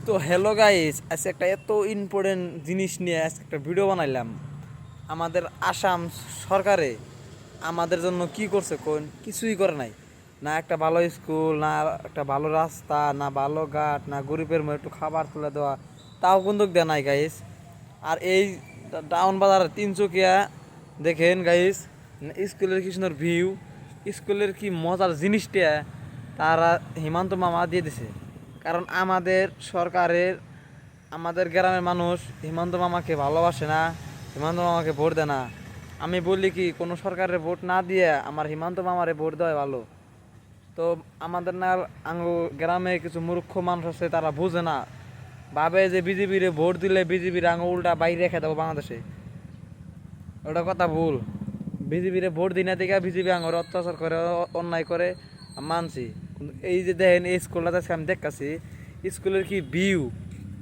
তো hello guys, আজকে একটা এত ইম্পর্টেন্ট জিনিস নিয়ে আজকে একটা ভিডিও বানাইলাম। আমাদের আসাম সরকারে আমাদের জন্য কি করছে কোন? কিছুই করে নাই। না একটা ভালো স্কুল, না একটা ভালো রাস্তা, না ভালো ঘাট, না গরিবের মধ্যে একটু খাবার তুলে দেওয়া, তাও কিন্তু দেয় নাই গাইস। আর এই টাউন বাজার তিনচুকিয়া দেখেন গাইস, স্কুলের কি সুন্দর ভিউ, স্কুলের কি মজার জিনিসটা তারা হিমান্ত মামা দিয়ে দিছে। কারণ আমাদের সরকারের, আমাদের গ্রামের মানুষ হিমন্ত মামাকে ভালোবাসে না, হিমন্ত মামাকে ভোট দেয় না। আমি বলি কি, কোনো সরকারের ভোট না দিয়ে আমার হিমন্ত মামারে ভোট দেওয়া ভালো। তো আমাদের না গ্রামে কিছু মূর্খ মানুষ আছে, তারা বুঝে না, ভাবে যে বিজেপির ভোট দিলে বিজেপির উল্টা বাইরে রেখে দেবো বাংলাদেশে। ওটা কথা ভুল। বিজেপির ভোট দিই না দেখে বিজেপি আঙুর অত্যাচার করে, অন্যায় করে, মানছি। কিন্তু এই যে দেখেন এই স্কুলটাতে আমি দেখতেছি, স্কুলের কি ভিউ।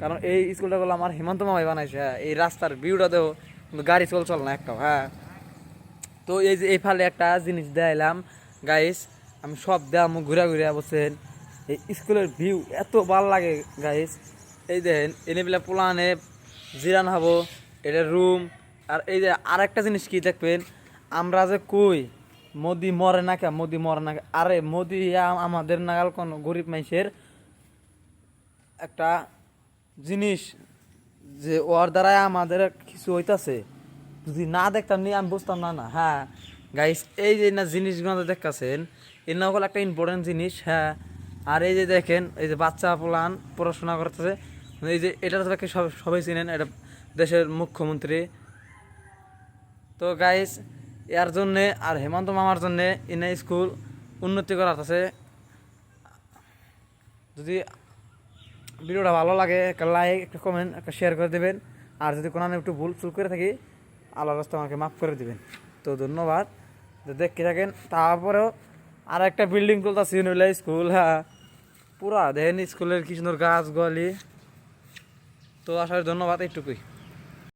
কারণ এই স্কুলটা বলে আমার হিমন্ত মামাই বানাইছে। হ্যাঁ, এই রাস্তার ভিউটা দেখো, কিন্তু গাড়ি চল না একটাও। হ্যাঁ, তো এই যে এই ফালে একটা জিনিস দেখাইলাম গাইস, আমি সব দেওয়া মুখ ঘুরা ঘুরা বলছেন। এই স্কুলের ভিউ এত ভালো লাগে গাইস। এই দেখেন এনেবেলা পোলানে জিরান হবো, এটা রুম। আর এই যে আর একটা জিনিস কি দেখবেন, আমরা যে কই মোদি মরে না কে, মোদি মরে না কে, আরে মোদি আমাদের নাগাল কোন গরিব মানুষের একটা জিনিস, যে ওর দ্বারাই আমাদের কিছু হইতাছে। যদি না দেখতাম নি আমি বুঝতাম না। না হ্যাঁ গাইস, এই যে না জিনিসগুলো দেখতেছেন, এর না হলো একটা ইম্পর্টেন্ট জিনিস। হ্যাঁ, আর এই যে দেখেন, এই যে বাচ্চা পোলান পড়াশোনা করতেছে, এই যে এটা তো সবাই চিনেন, এটা দেশের মুখ্যমন্ত্রী। তো গাইস, এর জন্যে আর হেমন্ত মামার জন্যে ইনা স্কুল উন্নতি করা আছে। যদি ভিডিওটা ভালো লাগে একটা লাইক, একটা কমেন্ট, একটা শেয়ার করে দেবেন। আর যদি কোনো আমি একটু ভুল চুল করে থাকি, আল্লাহর রাস্তা আমাকে মাফ করে দেবেন। তো ধন্যবাদ, তো দেখতে থাকেন। তারপরেও আর একটা বিল্ডিং তুলতেছি, নইলে স্কুল। হ্যাঁ, পুরা দেখেন স্কুলের কি সুন্দর গাছ গলি। তো আসলে ধন্যবাদ, এইটুকুই।